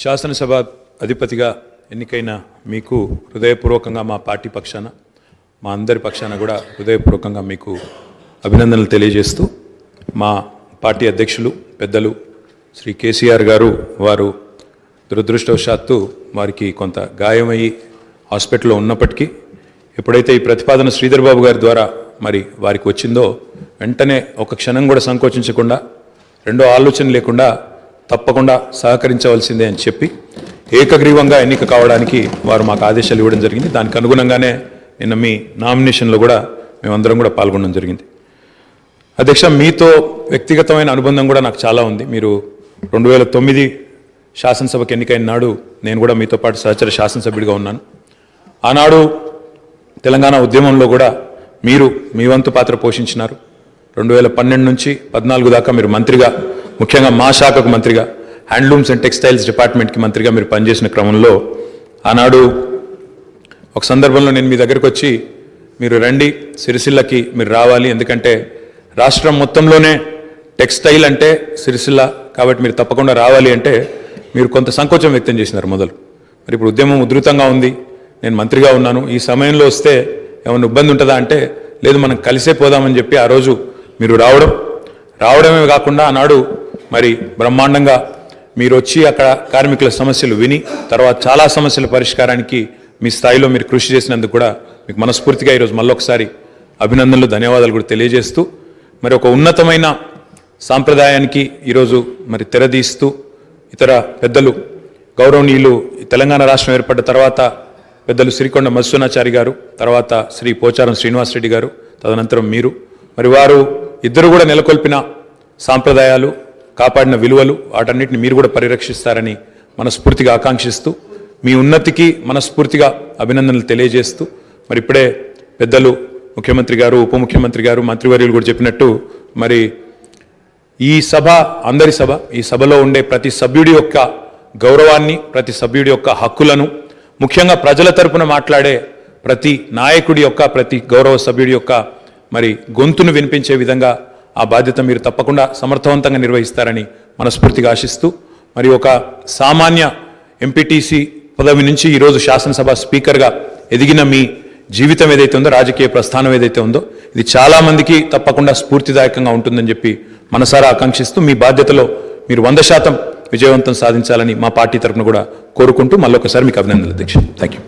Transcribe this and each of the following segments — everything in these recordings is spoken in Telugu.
శాసనసభ అధిపతిగా ఎన్నికైన మీకు హృదయపూర్వకంగా మా పార్టీ పక్షాన మా అందరి పక్షాన కూడా హృదయపూర్వకంగా మీకు అభినందనలు తెలియజేస్తూ మా పార్టీ అధ్యక్షులు పెద్దలు శ్రీ కేసీఆర్ గారు వారు దురదృష్టవశాత్తు వారికి కొంత గాయమయ్యి హాస్పిటల్లో ఉన్నప్పటికీ ఎప్పుడైతే ఈ ప్రతిపాదన శ్రీధర్ బాబు గారి ద్వారా మరి వారికి వచ్చిందో వెంటనే ఒక క్షణం కూడా సంకోచించకుండా రెండో ఆలోచన లేకుండా తప్పకుండా సహకరించవలసిందే అని చెప్పి ఏకగ్రీవంగా ఎన్నిక కావడానికి వారు మాకు ఆదేశాలు ఇవ్వడం జరిగింది. దానికి అనుగుణంగానే నిన్న మీ నామినేషన్లో కూడా మేమందరం కూడా పాల్గొనడం జరిగింది. అధ్యక్ష, మీతో వ్యక్తిగతమైన అనుబంధం కూడా నాకు చాలా ఉంది. మీరు 2009 శాసనసభకు ఎన్నికైన నాడు నేను కూడా మీతో పాటు సహచర శాసనసభ్యుడిగా ఉన్నాను. ఆనాడు తెలంగాణ ఉద్యమంలో కూడా మీరు మీ వంతు పాత్ర పోషించినారు. 2012 నుంచి 14 దాకా మీరు మంత్రిగా, ముఖ్యంగా మా శాఖకు మంత్రిగా, హ్యాండ్లూమ్స్ అండ్ టెక్స్టైల్స్ డిపార్ట్మెంట్కి మంత్రిగా మీరు పనిచేసిన క్రమంలో ఆనాడు ఒక సందర్భంలో నేను మీ దగ్గరికి వచ్చి మీరు రండి, సిరిసిల్లకి మీరు రావాలి, ఎందుకంటే రాష్ట్రం మొత్తంలోనే టెక్స్టైల్ అంటే సిరిసిల్ల కాబట్టి మీరు తప్పకుండా రావాలి అంటే మీరు కొంత సంకోచం వ్యక్తం చేసినారు మొదలు. మరి ఇప్పుడు ఉద్యమం ఉధృతంగా ఉంది, నేను మంత్రిగా ఉన్నాను, ఈ సమయంలో వస్తే ఏమైనా ఇబ్బంది ఉంటుందా అంటే లేదు, మనం కలిసే పోదామని చెప్పి ఆ రోజు మీరు రావడమే కాకుండా ఆనాడు మరి బ్రహ్మాండంగా మీరు వచ్చి అక్కడ కార్మికుల సమస్యలు విని తర్వాత చాలా సమస్యల పరిష్కారానికి మీ స్థాయిలో మీరు కృషి చేసినందుకు కూడా మీకు మనస్ఫూర్తిగా ఈరోజు మళ్ళొకసారి అభినందనలు, ధన్యవాదాలు కూడా తెలియజేస్తూ మరి ఒక ఉన్నతమైన సాంప్రదాయానికి ఈరోజు మరి తెరదీస్తూ ఇతర పెద్దలు గౌరవనీయులు తెలంగాణ రాష్ట్రం ఏర్పడ్డ తర్వాత పెద్దలు శ్రీకొండ మధుసూనాచారి గారు, తర్వాత శ్రీ పోచారం శ్రీనివాసరెడ్డి గారు, తదనంతరం మీరు, మరి వారు ఇద్దరు కూడా నెలకొల్పిన సాంప్రదాయాలు, కాపాడిన విలువలు, వాటన్నిటిని మీరు కూడా పరిరక్షిస్తారని మనస్ఫూర్తిగా ఆకాంక్షిస్తూ మీ ఉన్నతికి మనస్ఫూర్తిగా అభినందనలు తెలియజేస్తూ మరి ఇప్పుడే పెద్దలు ముఖ్యమంత్రి గారు, ఉప ముఖ్యమంత్రి గారు, మంత్రివర్యులు కూడా చెప్పినట్టు మరి ఈ సభ అందరి సభ, ఈ సభలో ఉండే ప్రతి సభ్యుడి యొక్క గౌరవాన్ని, ప్రతి సభ్యుడి యొక్క హక్కులను, ముఖ్యంగా ప్రజల తరపున మాట్లాడే ప్రతి నాయకుడి యొక్క, ప్రతి గౌరవ సభ్యుడి యొక్క మరి గొంతును వినిపించే విధంగా ఆ బాధ్యత మీరు తప్పకుండా సమర్థవంతంగా నిర్వహిస్తారని మనస్ఫూర్తిగా ఆశిస్తూ మరి ఒక సామాన్య ఎంపీటీసీ పదవి నుంచి ఈరోజు శాసనసభ స్పీకర్గా ఎదిగిన మీ జీవితం ఏదైతే ఉందో, రాజకీయ ప్రస్థానం ఏదైతే ఉందో, ఇది చాలామందికి తప్పకుండా స్ఫూర్తిదాయకంగా ఉంటుందని చెప్పి మనసారా ఆకాంక్షిస్తూ మీ బాధ్యతలో మీరు 100% విజయవంతం సాధించాలని మా పార్టీ తరఫున కూడా కోరుకుంటూ మళ్ళొకసారి మీకు అభినందనలు అధ్యక్ష. థ్యాంక్ యూ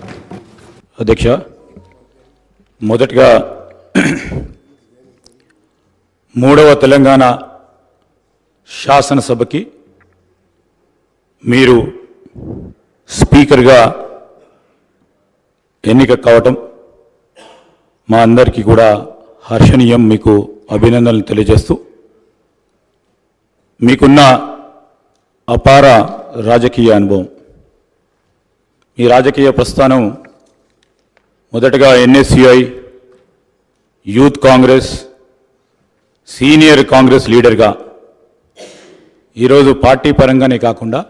అధ్యక్ష. మొదటగా 3వ తెలంగాణ శాసనసభకి మీరు స్పీకర్గా ఎన్నిక కావటం మా అందరికీ కూడా హర్షణీయం. మీకు అభినందనలు తెలియజేస్తూ మీకున్న అపార రాజకీయ అనుభవం, ఈ రాజకీయ ప్రస్థానం మొదటగా NSUI, youth Congress, senior Congress లీడర్గా ఈరోజు పార్టీ పరంగానే కాకుండా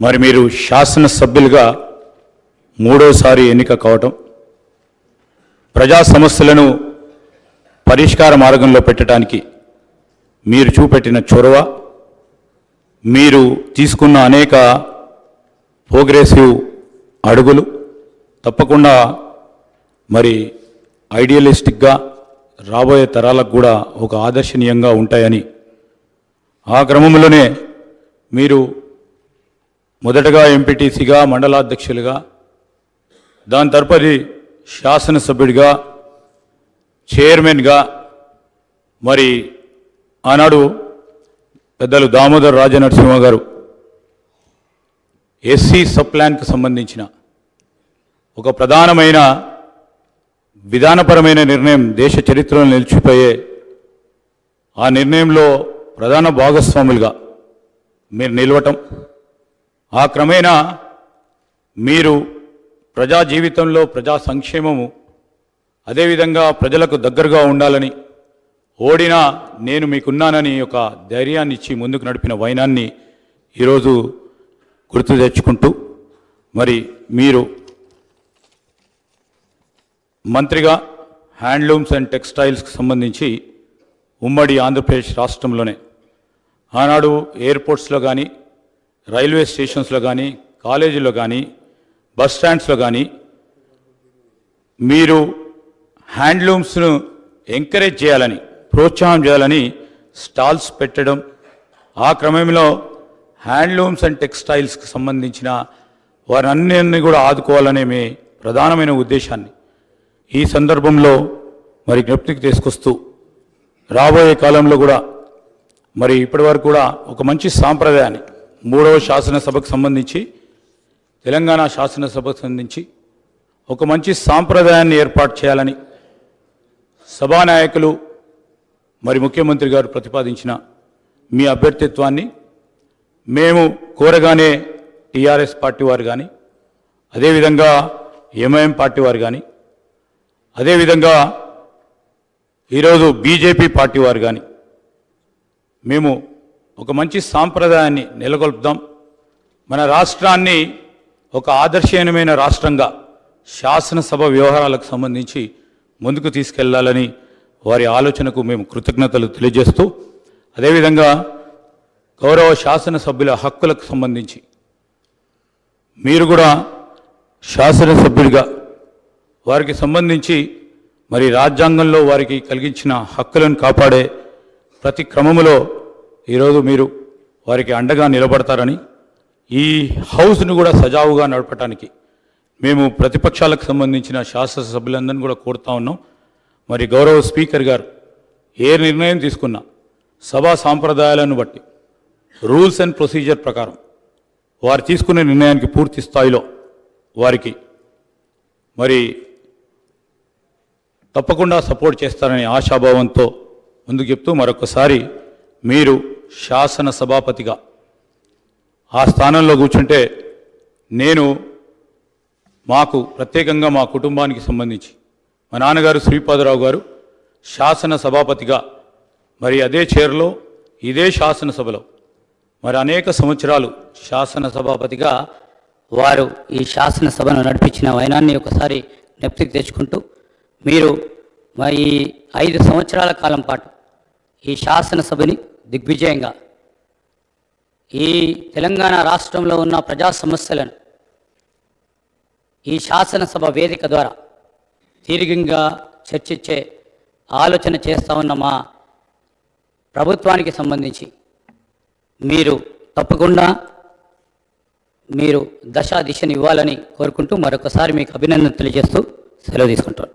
మరి మీరు శాసనసభ్యులుగా 3వసారి ఎన్నిక కావటం, ప్రజా సమస్యలను పరిష్కార మార్గంలో పెట్టడానికి మీరు చూపెట్టిన చొరవ, మీరు తీసుకున్న అనేక ప్రోగ్రెసివ్ అడుగులు తప్పకుండా మరి ఐడియలిస్టిక్గా రాబోయే తరాలకు కూడా ఒక ఆదర్శనీయంగా ఉంటాయని, ఆ క్రమంలోనే మీరు మొదటగా ఎంపీటీసీగా, మండలాధ్యక్షులుగా, దాని తదుపరి శాసనసభ్యుడిగా, చైర్మన్గా, మరి ఆనాడు పెద్దలు దామోదర్ రాజనరసింహ గారు ఎస్సీ సబ్ ప్లాన్కి సంబంధించిన ఒక ప్రధానమైన విధానపరమైన నిర్ణయం దేశ చరిత్రలో నిలిచిపోయే ఆ నిర్ణయంలో ప్రధాన భాగస్వాములుగా మీరు నిలవటం, ఆ క్రమేణా మీరు ప్రజా జీవితంలో ప్రజా సంక్షేమము, అదేవిధంగా ప్రజలకు దగ్గరగా ఉండాలని, ఓడినా నేను మీకున్నానని ఒక ధైర్యాన్ని ఇచ్చి ముందుకు నడిపిన వైనాన్ని ఈరోజు గుర్తు తెచ్చుకుంటూ మరి మీరు మంత్రిగా హ్యాండ్లూమ్స్ అండ్ టెక్స్టైల్స్కి సంబంధించి ఉమ్మడి ఆంధ్రప్రదేశ్ రాష్ట్రంలోనే ఆనాడు ఎయిర్పోర్ట్స్లో కానీ రైల్వే స్టేషన్స్లో కానీ, కాలేజీలో కానీ, బస్ స్టాండ్స్లో కానీ మీరు హ్యాండ్లూమ్స్ను ఎంకరేజ్ చేయాలని, ప్రోత్సాహం చేయాలని స్టాల్స్ పెట్టడం, ఆ క్రమంలో హ్యాండ్లూమ్స్ అండ్ టెక్స్టైల్స్కి సంబంధించిన వారన్నిటిని కూడా ఆదుకోవాలనే మీ ప్రధానమైన ఉద్దేశాన్ని ఈ సందర్భంలో మరి జ్ఞప్తికి తీసుకొస్తూ రాబోయే కాలంలో కూడా మరి ఇప్పటివరకు కూడా ఒక మంచి సాంప్రదాయాన్ని 3వ శాసనసభకు సంబంధించి, తెలంగాణ శాసనసభకు సంబంధించి ఒక మంచి సాంప్రదాయాన్ని ఏర్పాటు చేయాలని సభానాయకులు మరి ముఖ్యమంత్రి గారు ప్రతిపాదించిన మీ అభ్యర్థిత్వాన్ని మేము కోరగానే టీఆర్ఎస్ పార్టీ వారు కానీ, అదేవిధంగా ఎంఐఎం పార్టీ వారు కానీ, అదేవిధంగా ఈరోజు బీజేపీ పార్టీ వారు కానీ మేము ఒక మంచి సాంప్రదాయాన్ని నెలకొల్పుదాం. మన రాష్ట్రాన్ని ఒక ఆదర్శనీయమైన రాష్ట్రంగా శాసనసభ వ్యవహారాలకు సంబంధించి ముందుకు తీసుకెళ్లాలని వారి ఆలోచనకు మేము కృతజ్ఞతలు తెలియజేస్తూ, అదేవిధంగా గౌరవ శాసనసభ్యుల హక్కులకు సంబంధించి మీరు కూడా శాసనసభ్యుడిగా వారికి సంబంధించి మరి రాజ్యాంగంలో వారికి కలిగించిన హక్కులను కాపాడే ప్రతి క్రమములో ఈరోజు మీరు వారికి అండగా నిలబడతారని, ఈ హౌస్ను కూడా సజావుగా నడపడానికి మేము ప్రతిపక్షాలకు సంబంధించిన శాసనసభ్యులందరినీ కూడా కోరుతా ఉన్నాం. మరి గౌరవ స్పీకర్ గారు ఏ నిర్ణయం తీసుకున్నా సభా సాంప్రదాయాలను బట్టి, రూల్స్ అండ్ ప్రొసీజర్ ప్రకారం వారు తీసుకునే నిర్ణయానికి పూర్తి స్థాయిలో వారికి మరి తప్పకుండా సపోర్ట్ చేస్తారనే ఆశాభావంతో ముందుకు చెప్తూ మరొకసారి మీరు శాసన సభాపతిగా ఆ స్థానంలో కూర్చుంటే నేను మాకు ప్రత్యేకంగా మా కుటుంబానికి సంబంధించి మా నాన్నగారు శ్రీపాదరావు గారు శాసన సభాపతిగా మరి అదే చైర్లో ఇదే శాసనసభలో మరి అనేక సంవత్సరాలు శాసన సభాపతిగా వారు ఈ శాసనసభను నడిపించిన వైనాన్ని ఒకసారి జ్ఞప్తికి తెచ్చుకుంటూ, మీరు మరి ఈ 5 సంవత్సరాల కాలం పాటు ఈ శాసనసభని దిగ్విజయంగా ఈ తెలంగాణ రాష్ట్రంలో ఉన్న ప్రజా సమస్యలను ఈ శాసనసభ వేదిక ద్వారా తీరికంగా చర్చించే ఆలోచన చేస్తూ ఉన్న మా ప్రభుత్వానికి సంబంధించి మీరు తప్పకుండా మీరు దిశని ఇవ్వాలని కోరుకుంటూ మరొకసారి మీకు అభినందన తెలియజేస్తూ సెలవు తీసుకుంటాను.